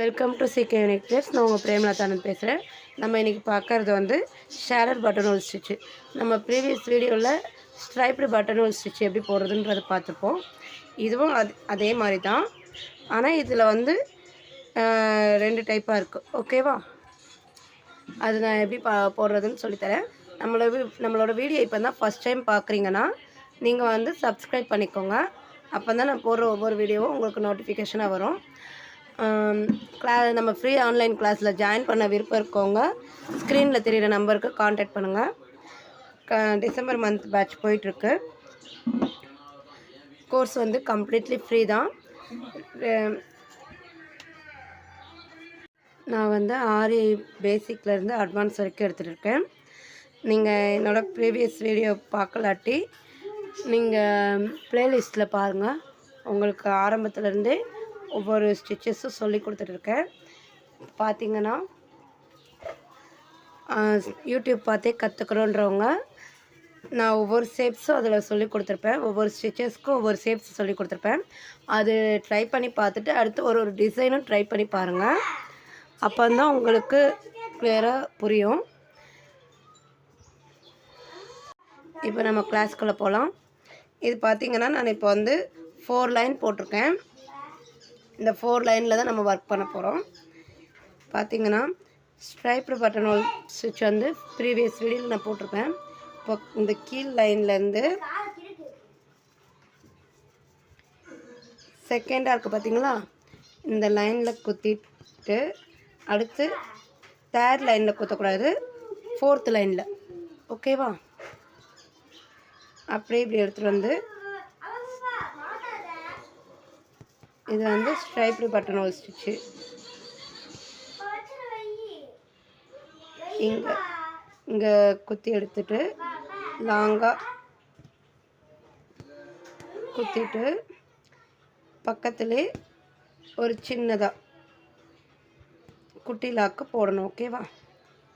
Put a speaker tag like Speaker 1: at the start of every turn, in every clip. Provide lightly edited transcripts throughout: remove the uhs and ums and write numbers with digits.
Speaker 1: Welcome to சிகே unique dress. நான் உங்கள் பிரேமலதானன் பேசுகிறேன். நம்ம இன்றைக்கி பார்க்குறது வந்து ஷேடர் பட்டன் ஹோல் ஸ்டிச்சு. நம்ம ப்ரீவியஸ் வீடியோவில் ஸ்ட்ரைப்டு பட்டன் ஹோல் ஸ்டிச் எப்படி போடுறதுன்றதை பார்த்துப்போம். இதுவும் அதே மாதிரி தான், ஆனால் இதில் வந்து 2 டைப்பாக இருக்குது. ஓகேவா? அது நான் எப்படி போடுறதுன்னு சொல்லித்தரேன். நம்மளோட வீடியோ இப்போ தான் ஃபஸ்ட் டைம் பார்க்குறீங்கன்னா நீங்கள் வந்து சப்ஸ்கிரைப் பண்ணிக்கோங்க. அப்போ தான் நான் போடுற ஒவ்வொரு வீடியோவும் உங்களுக்கு நோட்டிஃபிகேஷனாக வரும். நம்ம ஃப்ரீ ஆன்லைன் கிளாஸில் ஜாயின் பண்ண விருப்பம் இருக்கவங்க ஸ்க்ரீனில் தெரிகிற நம்பருக்கு காண்டாக்ட் பண்ணுங்கள். டிசம்பர் மந்த் பேட்ச் போயிட்டுருக்கு. கோர்ஸ் வந்து கம்ப்ளீட்லி ஃப்ரீ தான். நான் வந்து ஆரி பேசிக்லேருந்து அட்வான்ஸ் வரைக்கும் எடுத்துகிட்டு இருக்கேன். நீங்கள் என்னோடய ப்ரீவியஸ் வீடியோ பார்க்கலாட்டி நீங்கள் ப்ளேலிஸ்ட்டில் பாருங்கள். உங்களுக்கு ஆரம்பத்துலேருந்தே ஒவ்வொரு ஸ்டிச்சஸும் சொல்லி கொடுத்துட்ருக்கேன். பார்த்தீங்கன்னா யூடியூப் பார்த்தே கற்றுக்குறோன்றவங்க நான் ஒவ்வொரு ஷேப்ஸும் அதில் சொல்லி கொடுத்துருப்பேன். ஒவ்வொரு ஸ்டிச்சஸ்க்கும் ஒவ்வொரு ஷேப்ஸ் சொல்லி கொடுத்துருப்பேன். அது ட்ரை பண்ணி பார்த்துட்டு அடுத்து ஒரு டிசைனும் ட்ரை பண்ணி பாருங்கள். அப்போ தான் உங்களுக்கு கிளியராக புரியும். இப்போ நம்ம கிளாஸ்க்குள்ளே போகலாம். இது பார்த்திங்கன்னா நான் இப்போ வந்து 4 லைன் போட்டிருக்கேன். இந்த 4 லைனில் தான் நம்ம ஒர்க் பண்ண போகிறோம். பார்த்திங்கன்னா ஸ்ட்ரைப்டு பட்டன் ஹோல் ஸ்டிச் வந்து ப்ரீவியஸ் வீடியோவில் நான் போட்டிருப்பேன். இப்போ இந்த கீழ் லைன்லேருந்து செகண்டாக இருக்குது பார்த்திங்களா, இந்த லைனில் குத்திட்டு அடுத்து 3rd லைனில் குத்தக்கூடாது, 4th லைனில். ஓகேவா? அப்படியே இப்படி எடுத்துகிட்டு வந்து இது வந்து ஸ்ட்ரைப்டு பட்டன் ஹோல் ஸ்டிச்சு. இங்கே குத்தி எடுத்துட்டு லாங்காக குத்திட்டு பக்கத்துலேயே ஒரு சின்னதாக குட்டி லாக்கு போடணும். ஓகேவா?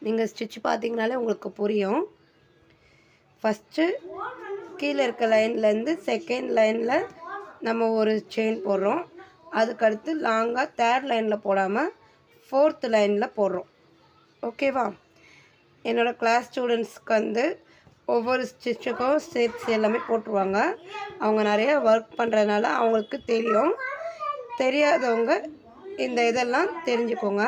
Speaker 1: நீங்கள் ஸ்டிச் பார்த்தீங்கனாலே உங்களுக்கு புரியும். ஃபஸ்ட்டு கீழே இருக்க லைன்லேருந்து செகண்ட் லைனில் நம்ம ஒரு செயின் போடுறோம். அதுக்கடுத்து லாங்காக 3rd லைனில் போடாமல் 4th லைனில் போடுறோம். ஓகேவா? என்னோடய கிளாஸ் ஸ்டூடெண்ட்ஸ்க்கு வந்து ஒவ்வொரு ஸ்டிச்சுக்கும் ஷேப்ஸ் எல்லாமே போட்டுருவாங்க. அவங்க நிறையா ஒர்க் பண்ணுறதுனால அவங்களுக்கு தெரியும். தெரியாதவங்க இந்த இதெல்லாம் தெரிஞ்சுக்கோங்க.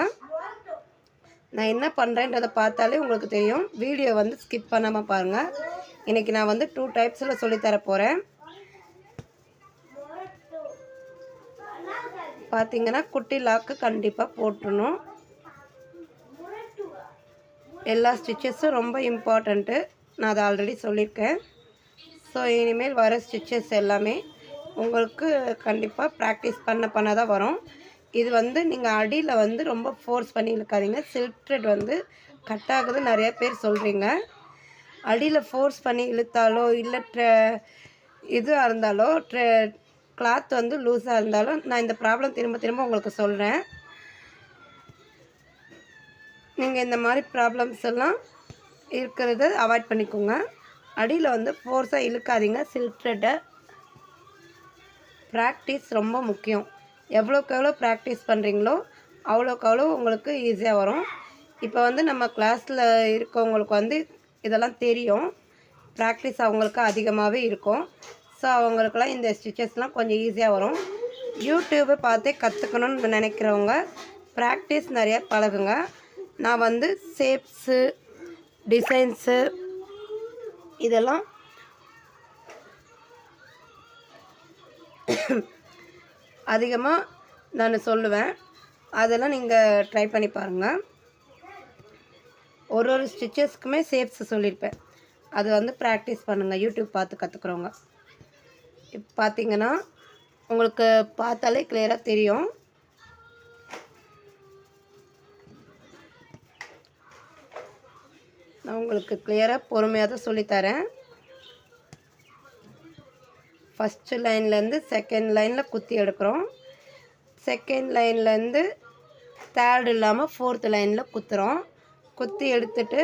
Speaker 1: நான் என்ன பண்ணுறேன்றதை பார்த்தாலே உங்களுக்கு தெரியும். வீடியோ வந்து ஸ்கிப் பண்ணாமல் பாருங்கள். இன்றைக்கி நான் வந்து 2 டைப்ஸில் சொல்லித்தர போகிறேன். பார்த்திங்கன்னா குட்டி லாக்கு கண்டிப்பாக போட்டுடணும். எல்லா ஸ்டிச்சஸும் ரொம்ப இம்பார்ட்டண்ட்டு. நான் அதை ஆல்ரெடி சொல்லியிருக்கேன். ஸோ இனிமேல் வர ஸ்டிச்சஸ் எல்லாமே உங்களுக்கு கண்டிப்பாக ப்ராக்டிஸ் பண்ண தான் வரும். இது வந்து நீங்கள் அடியில் வந்து ரொம்ப ஃபோர்ஸ் பண்ணி இழுக்காதீங்க. சில்க் த்ரெட் வந்து கட் ஆகுது நிறைய பேர் சொல்கிறீங்க. அடியில் ஃபோர்ஸ் பண்ணி இழுத்தாலோ இல்லை இதுவாக இருந்தாலோ கிளாத் வந்து லூஸாக இருந்தாலும் நான் இந்த ப்ராப்ளம் திரும்ப உங்களுக்கு சொல்கிறேன். நீங்கள் இந்த மாதிரி ப்ராப்ளம்ஸ் எல்லாம் இருக்கிறத அவாய்ட் பண்ணிக்கோங்க. அடியில் வந்து ஃபோர்ஸாக இழுக்காதீங்க. சில்க் த்ரெட்டை ப்ராக்டிஸ் ரொம்ப முக்கியம். எவ்வளோக்கு எவ்வளோ ப்ராக்டிஸ் பண்ணுறீங்களோ அவ்வளோக்கு அவ்வளோ உங்களுக்கு ஈஸியாக வரும். இப்போ வந்து நம்ம கிளாஸில் இருக்கவங்களுக்கு வந்து இதெல்லாம் தெரியும். ப்ராக்டிஸ் அவங்களுக்கு அதிகமாகவே இருக்கும். ஸோ அவங்களுக்கெல்லாம் இந்த ஸ்டிச்சஸ்லாம் கொஞ்சம் ஈஸியாக வரும். யூடியூப்பை பார்த்தே கற்றுக்கணுன்னு நினைக்கிறவங்க ப்ராக்டிஸ் நிறையா பழகுங்க. நான் வந்து ஷேப்ஸு டிசைன்ஸு இதெல்லாம் அதிகமாக நான் சொல்லுவேன். அதெல்லாம் நீங்கள் ட்ரை பண்ணி பாருங்கள். ஒரு ஸ்டிச்சஸ்க்குமே ஷேப்ஸ் சொல்லியிருப்பேன். அது வந்து ப்ராக்டிஸ் பண்ணுங்கள் யூடியூப் பார்த்து கற்றுக்குறவங்க. இப்போ பார்த்தீங்கன்னா உங்களுக்கு பார்த்தாலே கிளியராக தெரியும். நான் உங்களுக்கு கிளியராக பொறுமையாக தான் சொல்லித்தரேன். ஃபஸ்ட்டு லைன்லேருந்து செகண்ட் லைனில் குத்தி எடுக்கிறோம். செகண்ட் லைன்லேருந்து 3rd இல்லாமல் 4th லைனில் குத்துகிறோம். குத்தி எடுத்துட்டு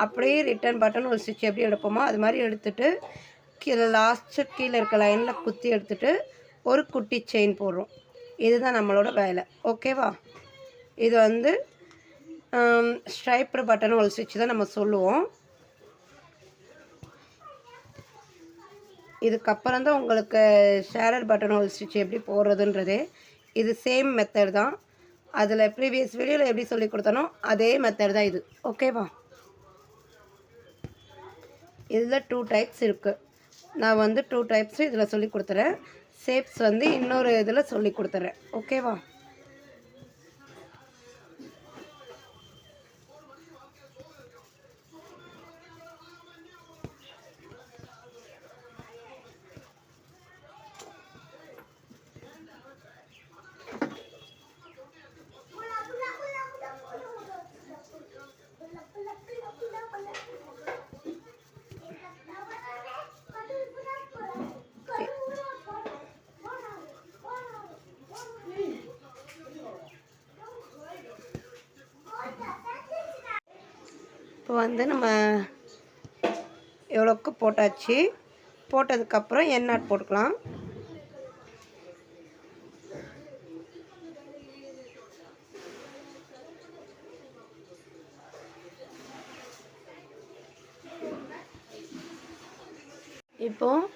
Speaker 1: அப்படியே ரிட்டன் பட்டன் ஒரு ஸ்டிச் எப்படி எடுப்போமோ அது மாதிரி எடுத்துகிட்டு கீழே இருக்க லைனில் குத்தி எடுத்துகிட்டு ஒரு குட்டி செயின் போடுறோம். இதுதான் நம்மளோட வேலை. ஓகேவா? இது வந்து ஸ்ட்ரைப்டு பட்டன் ஹோல் ஸ்டிச் தான் நம்ம சொல்லுவோம். இதுக்கப்புறம் தான் உங்களுக்கு ஷேடட் பட்டன் ஹோல் ஸ்டிச் எப்படி போடுறதுன்றதே. இது சேம் மெத்தட் தான். அதில் ப்ரீவியஸ் வீடியோவில் எப்படி சொல்லி கொடுத்தனோ அதே மெத்தட் தான் இது. ஓகேவா? இதில் 2 டைப்ஸ் இருக்குது. நான் வந்து 2 டைப்ஸ் இதில் சொல்லி கொடுத்துறேன். ஷேப்ஸ் வந்து இன்னொரு இதில் சொல்லி கொடுத்துறேன். ஓகேவா? இப்போ வந்து நம்ம எவ்வளோக்கு போட்டாச்சு. போட்டதுக்கப்புறம் என் நாட் போட்டுக்கலாம். இப்போது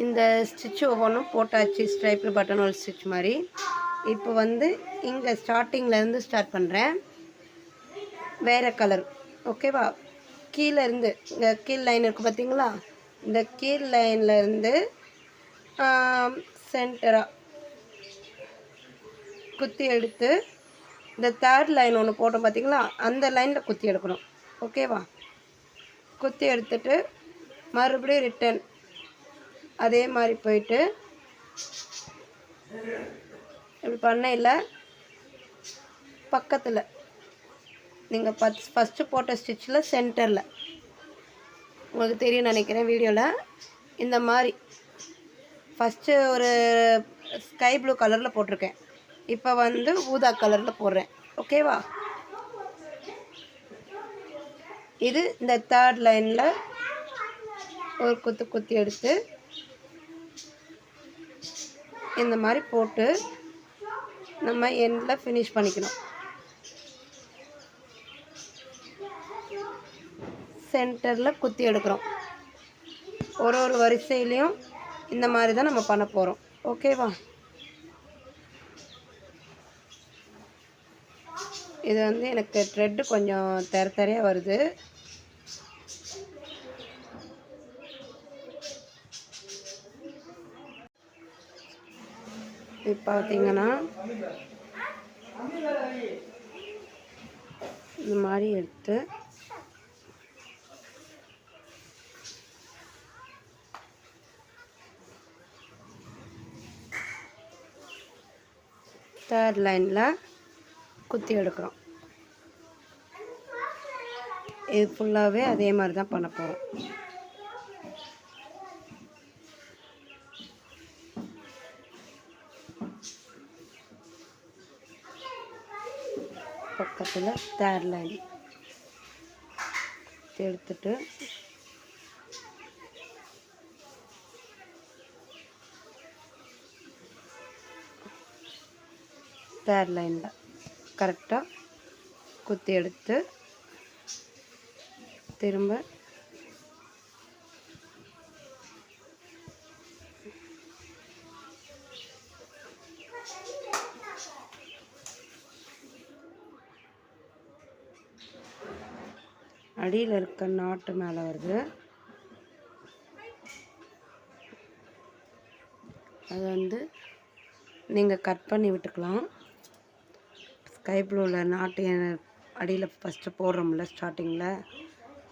Speaker 1: இந்த ஸ்டிச் ஒவ்வொன்றும் போட்டாச்சு, ஸ்ட்ரைப்டு பட்டன் ஹோல் ஸ்டிச் மாதிரி. இப்போ வந்து இங்கே ஸ்டார்டிங்லேருந்து ஸ்டார்ட் பண்ணுறேன். வேறு கலர். ஓகேவா? கீழே இருந்து இந்த கீழ் லைன் இருக்குது பார்த்தீங்களா? இந்த கீழ் லைன்லேருந்து சென்டராக குத்தி எடுத்து இந்த தேர்ட் லைன் ஒன்று போட்டோம் பார்த்தீங்களா? அந்த லைனில் குத்தி எடுக்கணும். ஓகேவா? குத்தி எடுத்துட்டு மறுபடியும் ரிட்டன் அதே மாதிரி போயிட்டு இப்படி பண்ணையில் பக்கத்தில் நீங்கள் ஃபஸ்ட்டு போட்ட ஸ்டிச்சில் சென்டரில் உங்களுக்கு தெரியும் நினைக்கிறேன் வீடியோவில். இந்த மாதிரி ஃபஸ்ட்டு ஒரு ஸ்கை ப்ளூ கலரில் போட்டிருக்கேன். இப்போ வந்து ஊதா கலரில் போடுறேன். ஓகேவா? இது இந்த தேர்ட் லைனில் ஒரு குத்தி எடுத்து இந்த மாதிரி போட்டு நம்ம எண்டில் ஃபினிஷ் பண்ணிக்கணும். சென்டரில் குத்தி எடுக்கிறோம். ஒரு வரிசையிலையும் இந்த மாதிரி தான் நம்ம பண்ண போகிறோம். ஓகேவா? இது வந்து எனக்கு த்ரெட்டு கொஞ்சம் தரையாக வருது. இப்போ பார்த்தீங்கன்னா இந்த மாதிரி எடுத்து தேர்ட் லைனில் குத்தி எடுக்கிறோம். இது ஃபுல்லாகவே அதே மாதிரி தான் பண்ண போகிறோம். பக்கத்தில் தேர்ட் லைன் எடுத்துட்டு தேர்ட் லைனில் கரெக்டாக குத்தி எடுத்து திரும்ப அடியில் இருக்க நாட்டு மேலே வருது. அது வந்து நீங்கள் கட் பண்ணி விட்டுக்கலாம். ஸ்கை ப்ளூவில் நாட்டு அடியில் ஃபஸ்ட்டு போடுறோம்ல ஸ்டார்டிங்கில்,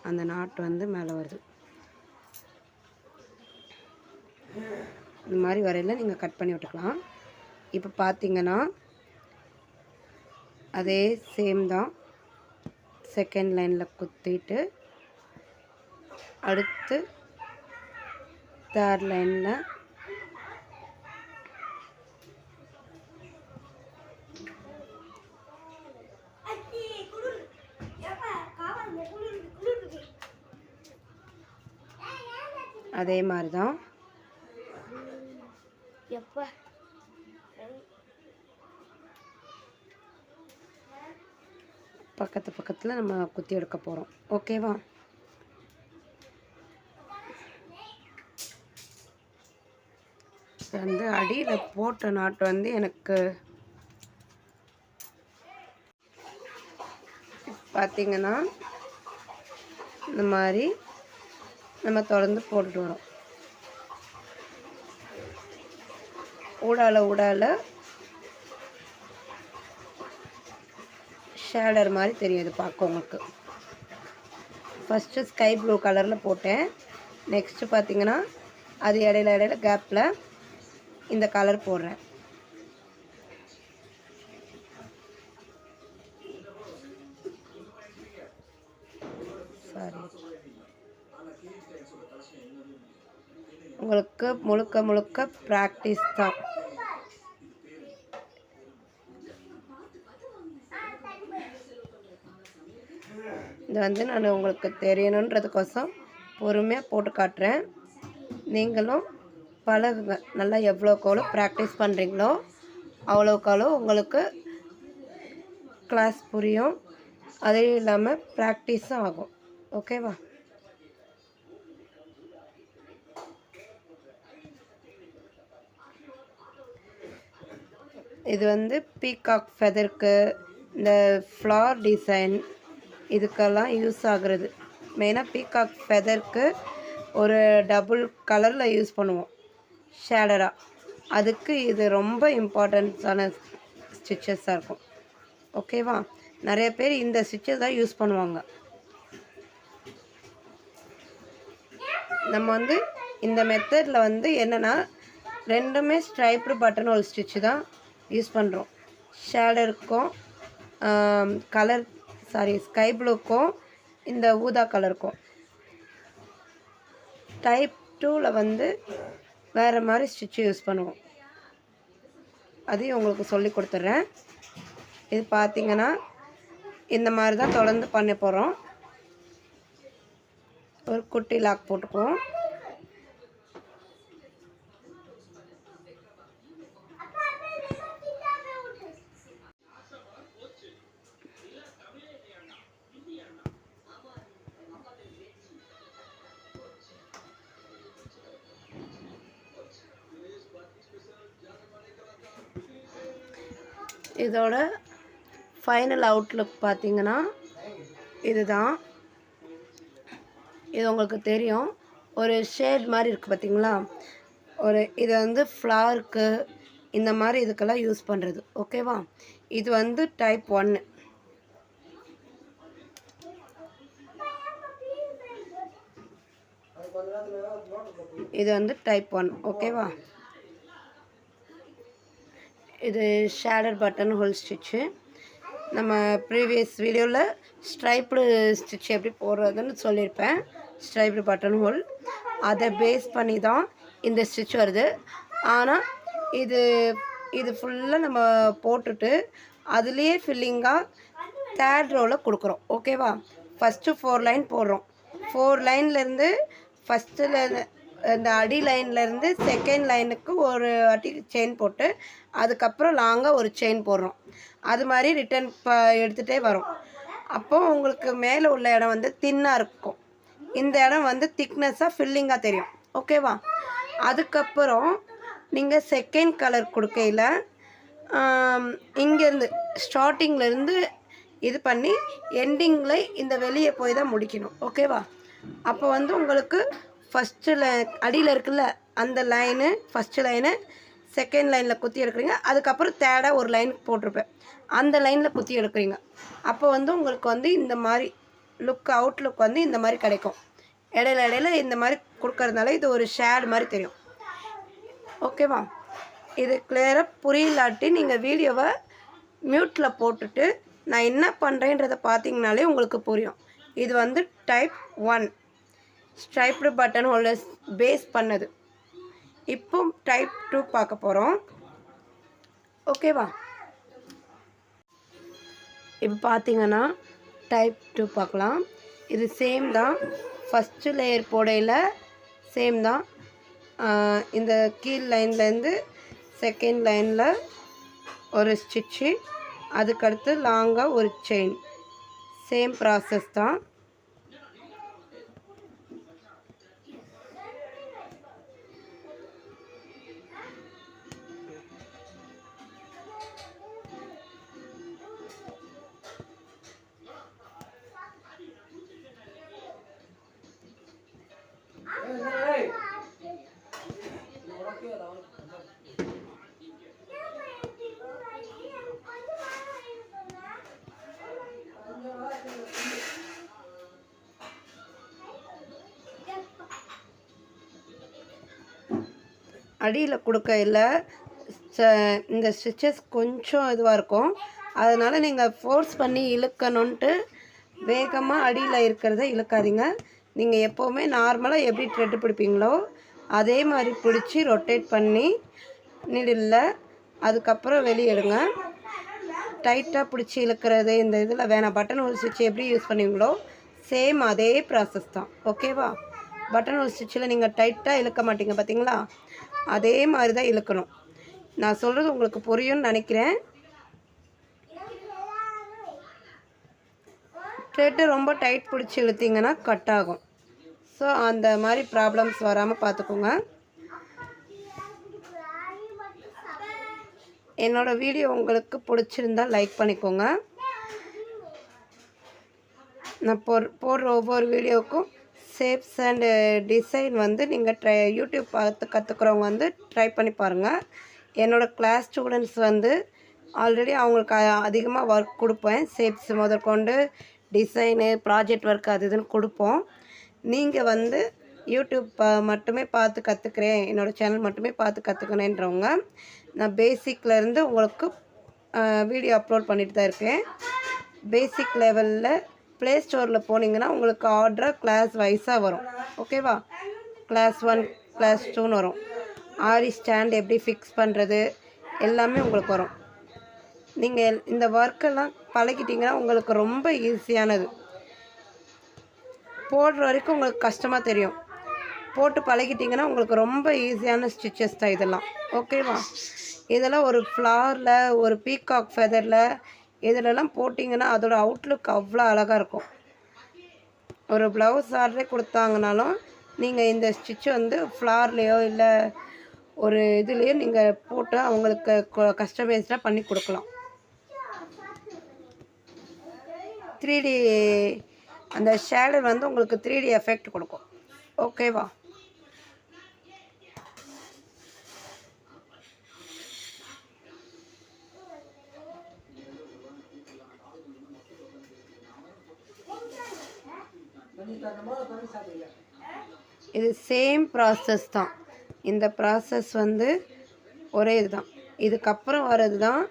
Speaker 1: அந்த நாட்டு வந்து மேலே வருது. இந்த மாதிரி வரையில் நீங்கள் கட் பண்ணி விட்டுக்கலாம். இப்போ பார்த்தீங்கன்னா அதே சேம் தான். செகண்ட் லைனில் குத்திட்டு அடுத்து தேர்ட் லைனில் அதே மாதிரி தான். பக்கத்தில் நம்ம குத்தி எடுக்க போகிறோம். ஓகேவா? வந்து அடியில் போட்ட நாட்டு வந்து எனக்கு பார்த்திங்கன்னா இந்த மாதிரி நம்ம தொடர்ந்து போட்டுட்டு வரோம். ஊடால ஷேடர் மாதிரி தெரியுது பார்க்க உங்களுக்கு. ஃபஸ்ட்டு ஸ்கை ப்ளூ கலரில் போட்டேன். நெக்ஸ்ட்டு பார்த்திங்கன்னா அது இடையில கேப்பில் இந்த கலர் போடுறேன். சாரி, உங்களுக்கு முழுக்க ப்ராக்டிஸ் தான். இது வந்து நான் உங்களுக்கு தெரியணுன்றதுக்கோசம் பொறுமையாக போட்டு காட்டுறேன். நீங்களும் பழகுங்க. நல்லா எவ்வளோக்கெவ்வளோ ப்ராக்டிஸ் பண்ணுறீங்களோ அவ்வளோக்கவ்வளோ உங்களுக்கு கிளாஸ் புரியும். அதுவும் இல்லாமல் ப்ராக்டிஸும் ஆகும். ஓகேவா? இது வந்து பீகாக் ஃபெதருக்கு, இந்த ஃப்ளார் டிசைன் இதுக்கெல்லாம் யூஸ் ஆகுறது. மெயினாக பீகாக் ஃபெதருக்கு ஒரு டபுள் கலரில் யூஸ் பண்ணுவோம் ஷேடராக. அதுக்கு இது ரொம்ப இம்பார்ட்டன்ஸான ஸ்டிச்சஸாக இருக்கும். ஓகேவா? நிறைய பேர் இந்த ஸ்டிச்சஸ் தான் யூஸ் பண்ணுவாங்க. நம்ம வந்து இந்த மெத்தடில் வந்து என்னென்னா ரெண்டுமே ஸ்ட்ரைப்டு பட்டன் ஹோல் ஸ்டிச்சு தான் யூஸ் பண்ணுறோம். ஷேடருக்கும் ஸ்கை ப்ளூக்கும் இந்த ஊதா கலருக்கும். டைப் 2ல் வந்து வேறு மாதிரி ஸ்டிச்சு யூஸ் பண்ணுவோம். அதையும் உங்களுக்கு சொல்லி கொடுத்துட்றேன். இது பார்த்திங்கன்னா இந்த மாதிரி தான் தொடர்ந்து பண்ண போகிறோம். ஒரு குட்டி லாக் போட்டுக்குவோம். இதோட ஃபைனல் அவுட்லுக் பார்த்திங்கன்னா இதுதான். இது உங்களுக்கு தெரியும். ஒரு ஷேட் மாதிரி இருக்குது பார்த்திங்களா? இது வந்து ஃப்ளாருக்கு இந்த மாதிரி இதுக்கெல்லாம் யூஸ் பண்ணுறது. ஓகேவா? இது வந்து டைப் 1. இது வந்து டைப் 1. ஓகேவா? இது ஷேடர் பட்டன் ஹோல் ஸ்டிச்சு. நம்ம ப்ரீவியஸ் வீடியோவில் ஸ்ட்ரைப்டு ஸ்டிச் எப்படி போடுறதுன்னு சொல்லியிருப்பேன். ஸ்ட்ரைப்டு பட்டன் ஹோல் அதை பேஸ் பண்ணி தான் இந்த ஸ்டிச் வருது. ஆனால் இது ஃபுல்லாக நம்ம போட்டுட்டு அதுலேயே ஃபில்லிங்காக தேர்ட் ரோவில் கொடுக்குறோம். ஓகேவா? ஃபஸ்ட்டு 4 லைன் போடுறோம். 4 லைன்லேருந்து ஃபஸ்ட்டில் இந்த அடி லைன்லேருந்து செகண்ட் லைனுக்கு ஒரு வாட்டி செயின் போட்டு அதுக்கப்புறம் லாங்காக ஒரு செயின் போடுறோம். அது மாதிரி ரிட்டன் எடுத்துகிட்டே வரும். அப்போது உங்களுக்கு மேலே உள்ள இடம் வந்து தின்னாக இருக்கும். இந்த இடம் வந்து திக்னஸாக ஃபில்லிங்காக தெரியும். ஓகேவா? அதுக்கப்புறம் நீங்கள் செகண்ட் கலர் கொடுக்கையில் இங்கேருந்து ஸ்டார்டிங்லேருந்து இது பண்ணி எண்டிங்கில் இந்த வெளியே போய் தான் முடிக்கணும். ஓகேவா? அப்போ வந்து உங்களுக்கு ஃபஸ்ட்டில் அடியில் இருக்குல்ல அந்த லைனு ஃபஸ்ட்டு லைனு செகண்ட் லைனில் குத்தி எடுக்கிறீங்க. அதுக்கப்புறம் தேர்டாக ஒரு லைன் போட்டிருப்பேன், அந்த லைனில் குத்தி எடுக்கிறீங்க. அப்போ வந்து உங்களுக்கு வந்து இந்த மாதிரி அவுட்லுக் வந்து இந்த மாதிரி கிடைக்கும். இடையில இந்த மாதிரி கொடுக்கறதுனால இது ஒரு ஷேட் மாதிரி தெரியும். ஓகேவா? இது கிளியராக புரியலாட்டி நீங்கள் வீடியோவை மியூட்டில் போட்டுட்டு நான் என்ன பண்ணுறேன்றதை பார்த்தீங்கனாலே உங்களுக்கு புரியும். இது வந்து type 1 striped button holders base பண்ணது. இப்போ டைப் 2 பார்க்க போகிறோம். ஓகேவா? இப்போ பார்த்தீங்கன்னா டைப் 2 பார்க்கலாம். இது சேம் தான். ஃபஸ்ட்டு லேயர் போடையில் சேம் தான். இந்த கீழ் லைன்லேருந்து செகண்ட் லைனில் ஒரு ஸ்டிச்சு, அதுக்கடுத்து லாங்காக ஒரு செயின். சேம் ப்ராசஸ் தான். அடியில் கொடுக்கையில் இந்த ஸ்டிச்சஸ் கொஞ்சம் இதுவாக இருக்கும். அதனால் நீங்கள் ஃபோர்ஸ் பண்ணி இழுக்கணுன்ட்டு வேகமாக அடியில் இருக்கிறத இழுக்காதீங்க. நீங்கள் எப்போவுமே நார்மலாக எப்படி த்ரெட்டு பிடிப்பீங்களோ அதே மாதிரி பிடிச்சி ரொட்டேட் பண்ணி நீடில் அதுக்கப்புறம் வெளியே எடுங்க. டைட்டாக பிடிச்சி இழுக்கிறது இந்த இதில் வேணாம். பட்டன் ஹோல் ஸ்டிச் எப்படி யூஸ் பண்ணுவீங்களோ சேம் அதே ப்ராசஸ் தான். ஓகேவா? பட்டன் ஹோல் ஸ்டிச்சில் நீங்கள் டைட்டாக இழுக்க மாட்டீங்க பார்த்தீங்களா? அதே மாதிரி தான் இழுக்கணும். நான் சொல்கிறது உங்களுக்கு புரியும்னு நினைக்கிறேன். த்ரெட்டு ரொம்ப டைட் பிடிச்சி இழுத்தீங்கன்னா கட் ஆகும். ஸோ அந்த மாதிரி ப்ராப்ளம்ஸ் வராமல் பார்த்துக்கோங்க. என்னோடய வீடியோ உங்களுக்கு பிடிச்சிருந்தால் லைக் பண்ணிக்கோங்க. நான் போடுற ஒவ்வொரு வீடியோவுக்கும் ஷேப்ஸ் அண்டு டிசைன் வந்து நீங்கள் யூடியூப் பார்த்து கற்றுக்குறவங்க வந்து ட்ரை பண்ணி பாருங்கள். என்னோடய கிளாஸ் ஸ்டூடெண்ட்ஸ் வந்து ஆல்ரெடி அவங்களுக்கு அதிகமாக ஒர்க் கொடுப்பேன். ஷேப்ஸ் முதற்கொண்டு டிசைனு ப்ராஜெக்ட் ஒர்க் அது இதுன்னு கொடுப்போம். நீங்கள் வந்து யூடியூப் மட்டுமே பார்த்து கற்றுக்குறேன், என்னோடய சேனல் மட்டுமே பார்த்து கற்றுக்கணுன்றவங்க நான் பேசிக்லேருந்து உங்களுக்கு வீடியோ அப்லோட் பண்ணிட்டு தான் இருக்கேன். பேசிக் லெவலில் ப்ளே ஸ்டோரில் போனீங்கன்னா உங்களுக்கு ஆர்டராக கிளாஸ் வைஸாக வரும். ஓகேவா? கிளாஸ் 1 கிளாஸ் 2ன்னு வரும். ஆரி ஸ்டாண்ட் எப்படி ஃபிக்ஸ் பண்ணுறது எல்லாமே உங்களுக்கு வரும். நீங்கள் இந்த ஒர்க்கெல்லாம் பழகிட்டிங்கன்னா உங்களுக்கு ரொம்ப ஈஸியானது. போடுற வரைக்கும் உங்களுக்கு கஷ்டமாக தெரியும். போட்டு பழகிட்டிங்கன்னா உங்களுக்கு ரொம்ப ஈஸியான ஸ்டிச்சஸ் தான் இதெல்லாம். ஓகேவா? இதெல்லாம் ஒரு ஃப்ளாரில் ஒரு பீகாக் ஃபெதரில் இதிலெல்லாம் போட்டிங்கன்னா அதோட அவுட்லுக் அவ்வளோ அழகாக இருக்கும். ஒரு ப்ளவுஸ் ஆர்டரே கொடுத்தாங்கனாலும் நீங்கள் இந்த ஸ்டிச்சு வந்து ஃப்ளார்லேயோ இல்லை ஒரு இதுலேயோ நீங்கள் போட்டு அவங்களுக்கு கஸ்டமைஸ்டாக பண்ணி கொடுக்கலாம். 3D அந்த ஷேடர் வந்து உங்களுக்கு 3D எஃபெக்ட் கொடுக்கும். ஓகேவா? இது சேம் ப்ராசஸ் தான். இந்த ப்ராசஸ் வந்து ஒரே இதுதான். இதுக்கப்புறம் வர்றது தான்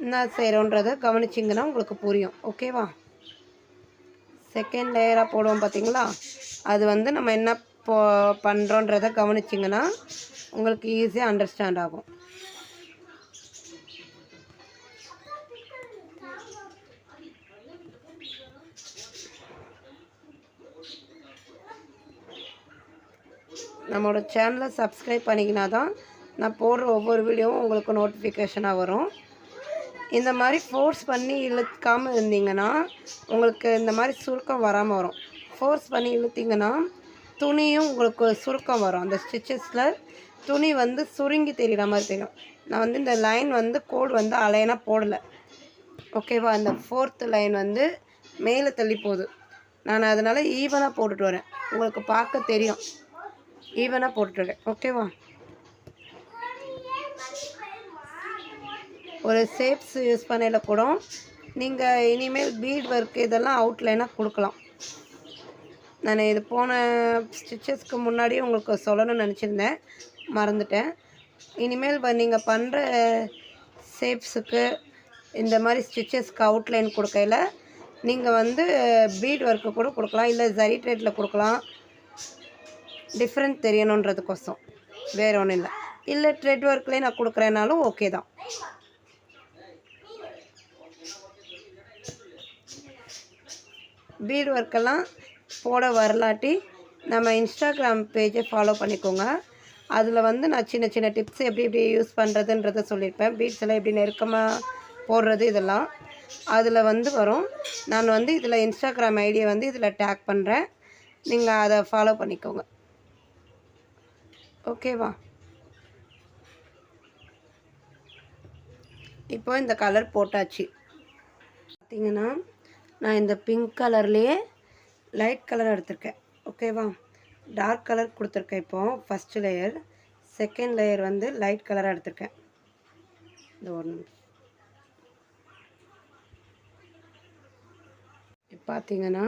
Speaker 1: என்ன செய்கிறோன்றதை கவனிச்சிங்கன்னா உங்களுக்கு புரியும். ஓகேவா? செகண்ட் லேயராக போடுவோம் பார்த்தீங்களா? அது வந்து நம்ம என்ன பண்ணுறோன்றதை கவனிச்சிங்கன்னா உங்களுக்கு ஈஸியாக அண்டர்ஸ்டாண்ட் ஆகும். நம்மளோட சேனலை சப்ஸ்கிரைப் பண்ணிக்கினா தான் நான் போடுற ஒவ்வொரு வீடியோவும் உங்களுக்கு நோட்டிஃபிகேஷனாக வரும். இந்த மாதிரி ஃபோர்ஸ் பண்ணி இழுக்காமல் இருந்தீங்கன்னா உங்களுக்கு இந்த மாதிரி சுருக்கம் வராமல் வரும். ஃபோர்ஸ் பண்ணி இழுத்திங்கன்னா துணியும் உங்களுக்கு சுருக்கம் வரும். அந்த ஸ்டிச்சஸில் துணி வந்து சுருங்கி தெரிகிற மாதிரி தெரியும். நான் வந்து இந்த லைன் வந்து கோடு வந்து அலைனாக போடலை. ஓகேவா? அந்த 4th லைன் வந்து மேலே தள்ளி போகுது. நான் அதனால் ஈவனாக போட்டுட்டு வரேன். உங்களுக்கு பார்க்க தெரியும், ஈவனாக போட்டுருக்கேன். ஓகேவா? ஒரு ஷேப்ஸ் யூஸ் பண்ணையில் கூட நீங்கள் இனிமேல் பீட் ஒர்க் இதெல்லாம் அவுட்லைனாக கொடுக்கலாம். நான் இது போன ஸ்டிச்சஸ்க்கு முன்னாடியே உங்களுக்கு சொல்லணும்னு நினச்சிருந்தேன், மறந்துட்டேன். இனிமேல் நீங்கள் பண்ணுற ஷேப்ஸுக்கு இந்த மாதிரி ஸ்டிச்சஸ்க்கு அவுட்லைன் கொடுக்கையில் நீங்கள் வந்து பீட் ஒர்க்கு கூட கொடுக்கலாம், இல்லை ஜரி த்ரெட்டில் கொடுக்கலாம். டிஃப்ரெண்ட் தெரியணுன்றதுக்கோசம், வேறு ஒன்றும் இல்லை. இல்லை த்ரெட் ஒர்க்லேயே நான் கொடுக்குறேனாலும் ஓகே தான். பீட் ஒர்க்கெல்லாம் போட வரலாட்டி நம்ம இன்ஸ்டாகிராம் பேஜை ஃபாலோ பண்ணிக்கோங்க. அதில் வந்து நான் சின்ன சின்ன டிப்ஸ் எப்படி எப்படி யூஸ் பண்ணுறதுன்றதை சொல்லியிருப்பேன். பீட்ஸ் எல்லாம் எப்படி நெருக்கமாக போடுறது இதெல்லாம் அதில் வந்து வரும். நான் வந்து இதில் இன்ஸ்டாகிராம் ஐடியை வந்து இதில் டேக் பண்ணுறேன். நீங்கள் அதை ஃபாலோ பண்ணிக்கோங்க. ஓகேவா? இப்போ இந்த கலர் போட்டாச்சு. பார்த்தீங்கன்னா நான் இந்த பிங்க் கலர்லேயே லைட் கலர் எடுத்திருக்கேன். ஓகேவா? டார்க் கலர் கொடுத்துருக்கேன். இப்போது ஃபஸ்ட்டு லேயர், செகண்ட் லேயர் வந்து லைட் கலராக எடுத்திருக்கேன். இந்த ஒரு நிமிஷம். பார்த்தீங்கன்னா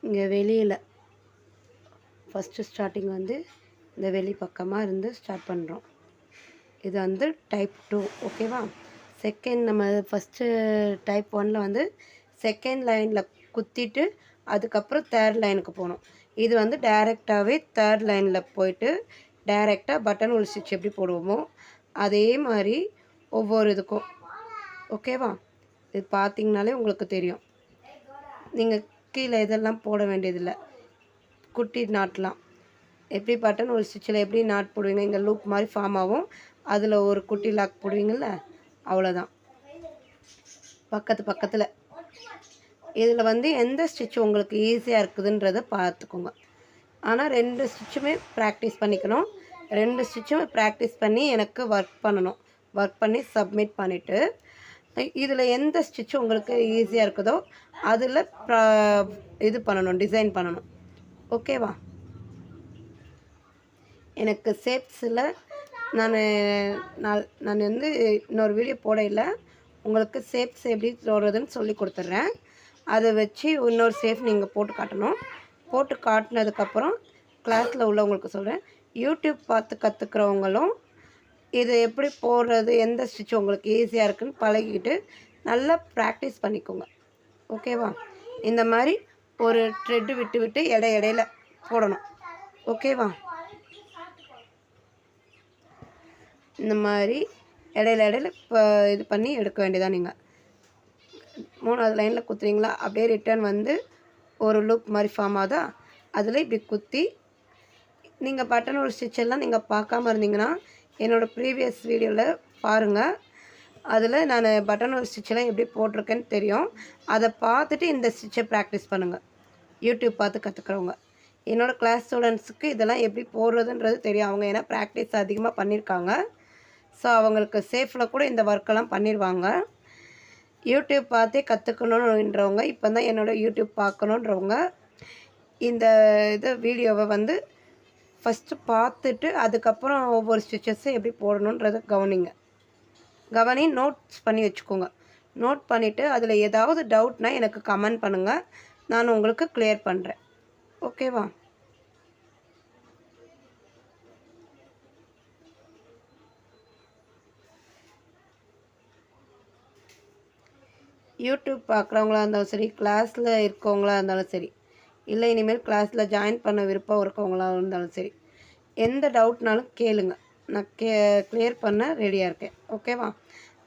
Speaker 1: இங்கே வெளியில் ஃபஸ்ட்டு ஸ்டார்டிங் வந்து இந்த வெளி பக்கமாக இருந்து ஸ்டார்ட் பண்ணுறோம். இது வந்து டைப் 2. ஓகேவா? செகண்ட் நம்ம ஃபஸ்ட்டு டைப் 1 வந்து செகண்ட் லைனில் குத்திட்டு அதுக்கப்புறம் தேர்ட் லைனுக்கு போகணும். இது வந்து டைரெக்டாகவே தேர்ட் லைனில் போயிட்டு டைரெக்டாக பட்டன் ஹோல் ஸ்டிச் எப்படி போடுவோமோ அதே மாதிரி ஒவ்வொரு இதுக்கும். ஓகேவா? இது பார்த்திங்கனாலே உங்களுக்கு தெரியும். நீங்கள் கீழே இதெல்லாம் போட வேண்டியதில்லை. குட்டி நாட்லாம் எப்படி பட்டன் ஹோல் ஸ்டிச்சில் எப்படி நாட் போடுவீங்க, இங்கே லூப் மாதிரி ஃபார்ம் ஆகும், அதில் ஒரு குட்டி லாக் போடுவீங்கள்ல, அவ்வளோதான். பக்கத்தில் இதில் வந்து எந்த ஸ்டிச் உங்களுக்கு ஈஸியாக இருக்குதுன்றதை பார்த்துக்கோங்க. ஆனால் 2 ஸ்டிச்சுமே ப்ராக்டிஸ் பண்ணிக்கணும். 2 ஸ்டிச்சுமே ப்ராக்டிஸ் பண்ணி எனக்கு ஒர்க் பண்ணணும். ஒர்க் பண்ணி சப்மிட் பண்ணிவிட்டு இதில் எந்த ஸ்டிச்சு உங்களுக்கு ஈஸியாக இருக்குதோ அதில் இது பண்ணணும், டிசைன் பண்ணணும். ஓகேவா? எனக்கு ஷேப்ஸில் நான் வந்து இன்னொரு வீடியோ போடையில் உங்களுக்கு ஷேப்ஸ் எப்படி போடுறதுன்னு சொல்லி கொடுத்துட்றேன். அதை வச்சு இன்னொரு ஷேப் நீங்கள் போட்டு காட்டணும். போட்டு காட்டினதுக்கப்புறம் கிளாஸில் உள்ளவங்களுக்கு சொல்கிறேன். யூடியூப் பார்த்து கற்றுக்கிறவங்களும் இதை எப்படி போடுறது, எந்த ஸ்டிச் உங்களுக்கு ஈஸியாக இருக்குன்னு பழகிக்கிட்டு நல்லா ப்ராக்டிஸ் பண்ணிக்கோங்க. ஓகேவா? இந்த மாதிரி ஒரு த்ரெட்டு விட்டு இடையில போடணும். ஓகேவா? இந்த மாதிரி இடையில இப்போ இது பண்ணி எடுக்க வேண்டியதான். நீங்கள் 3வது லைனில் குத்துறீங்களா, அப்படியே ரிட்டர்ன் வந்து ஒரு லூப் மாதிரி ஃபார்ம் ஆகுதா, அதில் இப்படி குத்தி நீங்கள் பட்டன் ஹோல் ஸ்டிச்செல்லாம் நீங்கள் பார்க்காம இருந்தீங்கன்னா என்னோடய ப்ரீவியஸ் வீடியோவில் பாருங்கள். அதில் நான் பட்டன் ஹோல் ஸ்டிச்செல்லாம் எப்படி போட்டிருக்கேன்னு தெரியும். அதை பார்த்துட்டு இந்த ஸ்டிச்சை ப்ராக்டிஸ் பண்ணுங்கள். யூடியூப் பார்த்து கற்றுக்குறவங்க. என்னோடய கிளாஸ் ஸ்டூடெண்ட்ஸுக்கு இதெல்லாம் எப்படி போடுறதுன்றது தெரியும். அவங்க ஏன்னா ப்ராக்டிஸ் அதிகமாக பண்ணியிருக்காங்க. ஸோ அவங்களுக்கு சேஃபில் கூட இந்த ஒர்க்கெல்லாம் பண்ணிடுவாங்க. யூடியூப் பார்த்தே கற்றுக்கணுன்றவங்க, இப்போ தான் என்னோடய யூடியூப் பார்க்கணுன்றவங்க இந்த வீடியோவை வந்து ஃபஸ்ட்டு பார்த்துட்டு அதுக்கப்புறம் ஒவ்வொரு ஸ்டிச்சஸும் எப்படி போடணுன்றதை கவனி நோட்ஸ் பண்ணி வச்சுக்கோங்க. நோட் பண்ணிவிட்டு அதில் ஏதாவது டவுட்னால் எனக்கு கமெண்ட் பண்ணுங்கள், நான் உங்களுக்கு கிளியர் பண்ணுறேன். ஓகேவா? யூடியூப் பார்க்குறவங்களா இருந்தாலும் சரி, கிளாஸில் இருக்கவங்களா இருந்தாலும் சரி, இல்லை இனிமேல் கிளாஸில் ஜாயின் பண்ண விருப்பம் இருக்கவங்களா இருந்தாலும் சரி, எந்த டவுட்னாலும் கேளுங்க. நான் கிளியர் பண்ண ரெடியாக இருக்கேன். ஓகேவா?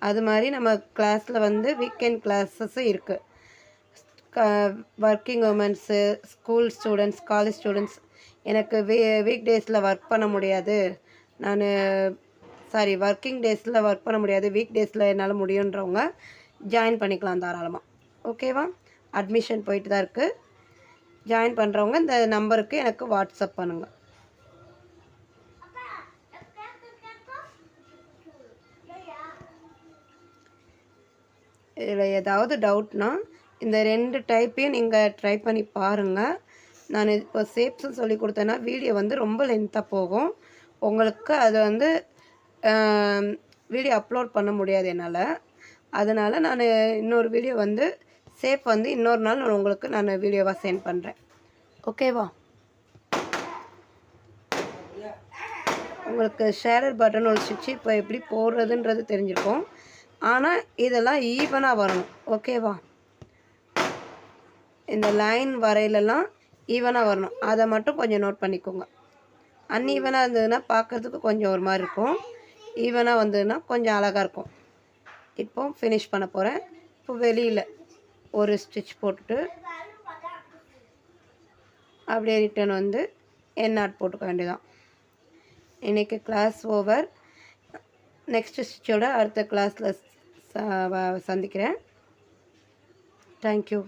Speaker 1: அது மாதிரி நம்ம கிளாஸில் வந்து வீக்கெண்ட் கிளாஸஸும் இருக்குது. Working women's, school students, college students, எனக்கு வீக் டேஸில் ஒர்க் பண்ண முடியாது, ஒர்க்கிங் டேஸில் ஒர்க் பண்ண முடியாது, வீக் டேஸில் என்னால் முடியுன்றவங்க ஜாயின் பண்ணிக்கலாம் தாராளமாக. ஓகேவா? அட்மிஷன் போயிட்டு தான் இருக்குது. ஜாயின் பண்ணுறவங்க இந்த நம்பருக்கு எனக்கு வாட்ஸ்அப் பண்ணுங்கள். இதில் ஏதாவது டவுட்னா இந்த 2 டைப்பையும் நீங்கள் ட்ரை பண்ணி பாருங்கள். நான் இப்போ ஷேப்ஸும் சொல்லி கொடுத்தேன்னா வீடியோ வந்து ரொம்ப லென்த்தாக போகும். உங்களுக்கு அது வந்து வீடியோ அப்லோட் பண்ண முடியாது என்னால். அதனால் நான் இன்னொரு வீடியோ வந்து ஷேப் வந்து இன்னொரு நாள் உங்களுக்கு நான் வீடியோவாக சென்ட் பண்ணுறேன். ஓகேவா? உங்களுக்கு ஷேடட் பட்டன் ஹோல் ஸ்டிச் இப்போ எப்படி போடுறதுன்றது தெரிஞ்சிருக்கும். ஆனால் இதெல்லாம் ஈவனாக வரணும். ஓகேவா? இந்த லைன் வரையிலலாம் ஈவனாக வரணும். அதை மட்டும் கொஞ்சம் நோட் பண்ணிக்கோங்க. அன்ஈவனாக இருந்ததுன்னா பார்க்குறதுக்கு கொஞ்சம் ஒரு மாதிரி இருக்கும். ஈவனாக வந்ததுன்னா கொஞ்சம் அழகாக இருக்கும். இப்போ ஃபினிஷ் பண்ண போகிறேன். இப்போ வெளியில் ஒரு ஸ்டிச் போட்டுட்டு அப்படியே ரிட்டன் வந்து நாட் போட்டுக்க வேண்டியதான். இன்றைக்கி கிளாஸ் ஓவர். நெக்ஸ்ட் ஸ்டிச்சோட அடுத்த கிளாஸில் சந்திக்கிறேன். தேங்க்யூ.